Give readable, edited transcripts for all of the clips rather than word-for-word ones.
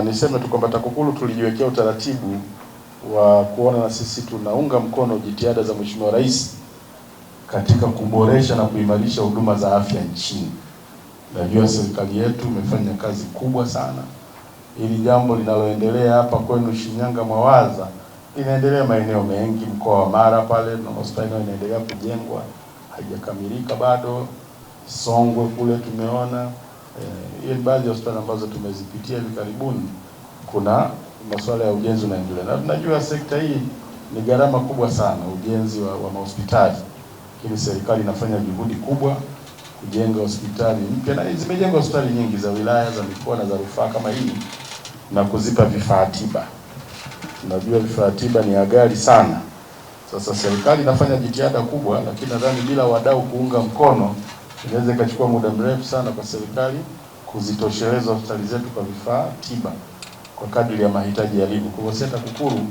Niseme tu kwamba TAKUKURU tulijiwekea utaratibu wa kuona na sisi tunaunga mkono jitihada za Mheshimiwa Rais katika kuboresha na kuimarisha huduma za afya nchini. Najua serikali yetu imefanya kazi kubwa sana. Hili jambo linaloendelea hapa kwenu Shinyanga Mwawaza linaendelea maeneo mengi, mkoa wa Mara pale na hospitali inaendelea kujengwa, haijakamilika bado. Songwe kule tumeona hiyo baadhi ya hospitali ambazo tumezipitia hivi karibuni, kuna masuala ya ujenzi unaendelea. Na tunajua sekta hii ni gharama kubwa sana, ujenzi wa mahospitali. Lakini serikali inafanya juhudi kubwa kujenga hospitali mpya, na zimejengwa hospitali nyingi za wilaya, za mikoa na za rufaa kama hii, na kuzipa vifaa tiba. Tunajua vifaa tiba ni ghali sana. Sasa serikali inafanya jitihada kubwa, lakini nadhani bila wadau kuunga mkono inaweza ikachukua muda mrefu sana kwa serikali kuzitosheleza hospitali zetu kwa vifaa tiba kwa kadri ya mahitaji yalivyo. Kwa hiyo TAKUKURU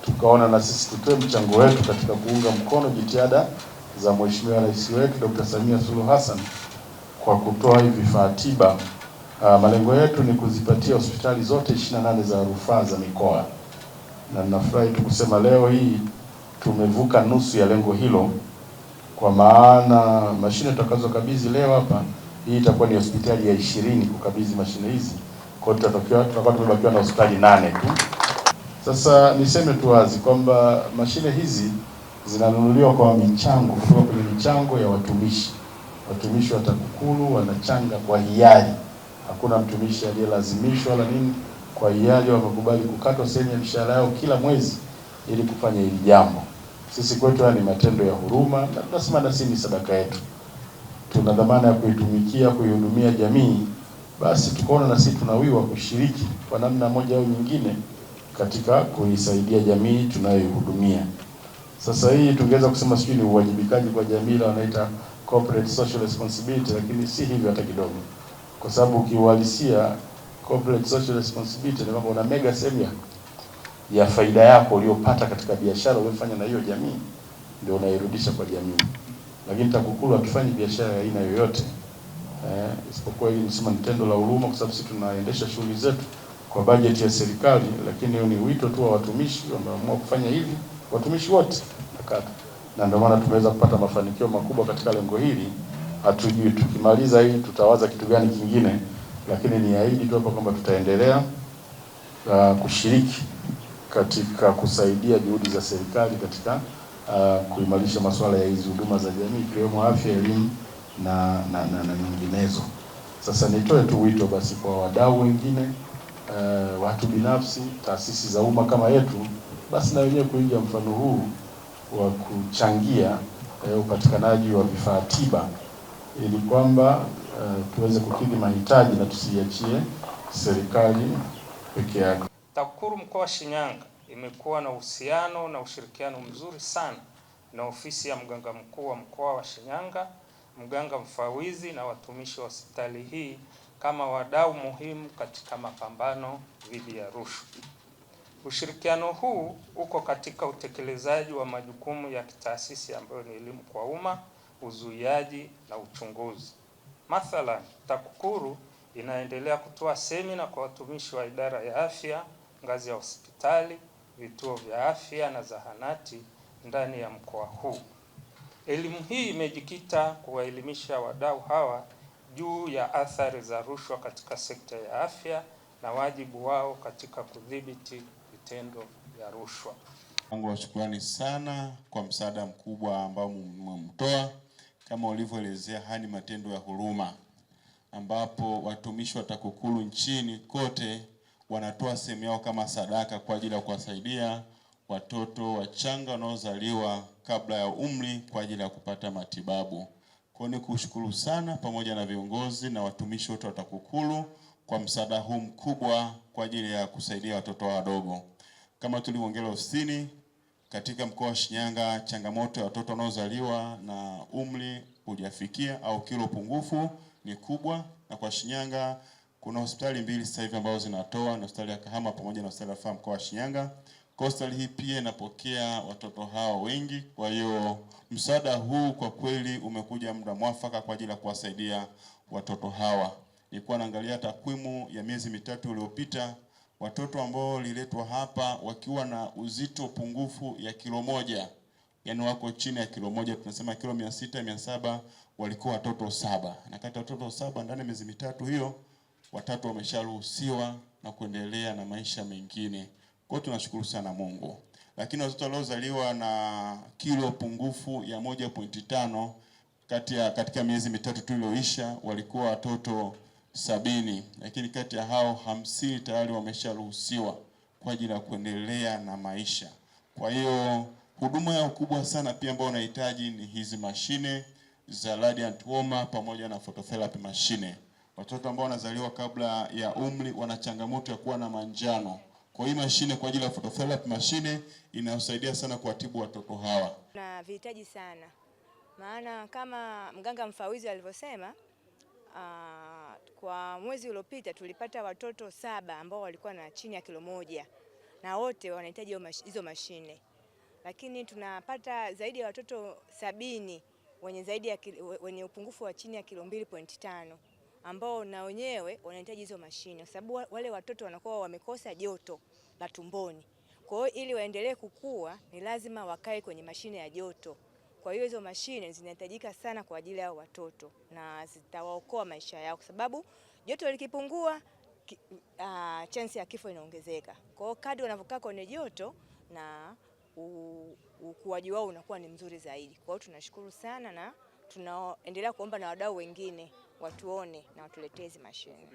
tukaona na sisi tutoe mchango wetu katika kuunga mkono jitihada za Mheshimiwa Rais wetu Dr. Samia Suluhu Hassan kwa kutoa hivi vifaa tiba. Malengo yetu ni kuzipatia hospitali zote 28 za rufaa za mikoa, na ninafurahi tu kusema leo hii tumevuka nusu ya lengo hilo, kwa maana mashine tutakazokabidhi leo hapa, hii itakuwa ni hospitali ya 20 kukabidhi mashine hizi. Kwa hiyo tutakuwa tumebakiwa na hospitali 8 tu. Sasa niseme tu wazi kwamba mashine hizi zinanunuliwa kwa michango, kutoka kwenye michango ya watumishi. Watumishi wa TAKUKURU wanachanga kwa hiari. Hakuna mtumishi aliyelazimishwa wala nini, kwa hiari wamekubali kukatwa sehemu ya mshahara yao kila mwezi ili kufanya hili jambo. Sisi kwetu ni matendo ya huruma, na tunasema na sisi ni sadaka yetu. Tuna dhamana ya kuitumikia, kuihudumia jamii, basi tukaona na sisi tunawiwa kushiriki kwa namna moja au nyingine katika kuisaidia jamii tunayoihudumia. Sasa hii tungeweza kusema sijui ni uwajibikaji kwa jamii, la wanaita corporate social responsibility, lakini si hivyo hata kidogo. Kwa sababu ukiuhalisia corporate social responsibility ni kwamba una mega sehemu ya faida yako uliyopata katika biashara uliyofanya na hiyo jamii ndio unairudisha kwa jamii. Lakini TAKUKURU hatufanyi biashara ya aina yoyote. Isipokuwa hili nisema ni tendo la huruma, kwa sababu sisi tunaendesha shughuli zetu kwa bajeti ya serikali, lakini hiyo ni wito tu wa watumishi wameamua kufanya hivi, watumishi wote nakata. Na ndio maana tumeweza kupata mafanikio makubwa katika lengo hili. Hatujui tukimaliza hii tutawaza kitu gani kingine, lakini ni ahidi tu hapa kwamba tutaendelea kushiriki katika kusaidia juhudi za serikali katika kuimarisha masuala ya hizi huduma za jamii, ikiwemo afya, elimu na nyinginezo. Sasa nitoe tu wito basi kwa wadau wengine, watu binafsi, taasisi za umma kama yetu, basi na wenyewe kuiga mfano huu wa kuchangia upatikanaji wa vifaa tiba, ili kwamba tuweze kukidhi mahitaji na tusiachie serikali peke yake. TAKUKURU mkoa wa Shinyanga imekuwa na uhusiano na ushirikiano mzuri sana na ofisi ya mganga mkuu wa mkoa wa Shinyanga, mganga mfawizi na watumishi wa hospitali hii kama wadau muhimu katika mapambano dhidi ya rushwa. Ushirikiano huu uko katika utekelezaji wa majukumu ya kitaasisi ambayo ni elimu kwa umma, uzuiaji na uchunguzi. Mathalan, TAKUKURU inaendelea kutoa semina kwa watumishi wa idara ya afya ngazi ya hospitali, vituo vya afya na zahanati ndani ya mkoa huu. Elimu hii imejikita kuwaelimisha wadau hawa juu ya athari za rushwa katika sekta ya afya na wajibu wao katika kudhibiti vitendo vya rushwa. Wangu wa shukrani sana kwa msaada mkubwa ambao mmemtoa. Kama ulivyoelezea, haya ni matendo ya huruma ambapo watumishi wa TAKUKURU nchini kote wanatoa sehemu yao kama sadaka kwa ajili ya kuwasaidia watoto wachanga wanaozaliwa kabla ya umri kwa ajili ya kupata matibabu. Kwa hiyo nikushukuru sana pamoja na viongozi na watumishi wote wa TAKUKURU kwa msaada huu mkubwa kwa ajili ya kusaidia watoto wadogo. Kama tulivyoongea ofisini katika mkoa wa Shinyanga, changamoto ya watoto wanaozaliwa na umri hujafikia au kilo pungufu ni kubwa, na kwa Shinyanga kuna hospitali 2 sasa hivi ambazo zinatoa, na hospitali ya Kahama pamoja na hospitali ya Rufaa mkoa wa Shinyanga. Hospitali hii pia inapokea watoto hao wengi. Kwa hiyo msaada huu kwa kweli umekuja muda mwafaka kwa ajili ya kuwasaidia watoto hawa. Nilikuwa naangalia takwimu ya miezi mitatu iliyopita, watoto ambao waliletwa hapa wakiwa na uzito pungufu ya kilo moja, yani wako chini ya kilo moja, tunasema kilo 600 700, walikuwa watoto 7. Na kati ya watoto 7 ndani ya miezi mitatu hiyo, watatu wamesharuhusiwa na kuendelea na maisha mengine. Kwa hiyo tunashukuru sana Mungu. Lakini watoto waliozaliwa na kilo pungufu ya 1.5 katika miezi mitatu tu iliyoisha walikuwa watoto 70, lakini kati ya hao 50 tayari wamesharuhusiwa kwa ajili ya kuendelea na maisha. Kwa hiyo huduma ya kubwa sana pia ambayo unahitaji ni hizi mashine za radiant warmer pamoja na phototherapy mashine. Watoto ambao wanazaliwa kabla ya umri wana changamoto ya kuwa na manjano. Kwa hiyo mashine kwa ajili ya phototherapy mashine inasaidia sana kuwatibu watoto hawa. Na vihitaji sana. Maana kama mganga mfawizi alivyosema, kwa mwezi uliopita tulipata watoto 7 ambao walikuwa na chini ya kilo moja na wote wanahitaji hizo mashine. Lakini tunapata zaidi ya watoto 70 wenye upungufu wa chini ya kilo 2.5 ambao na wenyewe wanahitaji hizo mashine, kwa sababu wale watoto wanakuwa wamekosa joto la tumboni. Kwa hiyo ili waendelee kukua ni lazima wakae kwenye mashine ya joto. Kwa hiyo hizo mashine zinahitajika sana kwa ajili ya watoto na zitawaokoa maisha yao, kwa sababu joto likipungua chance ya kifo inaongezeka. Kwa hiyo kadri wanavyokaa kwenye joto na ukuaji wao unakuwa ni mzuri zaidi. Kwa hiyo tunashukuru sana na tunaendelea kuomba na wadau wengine watuone na watuletee hizo mashine.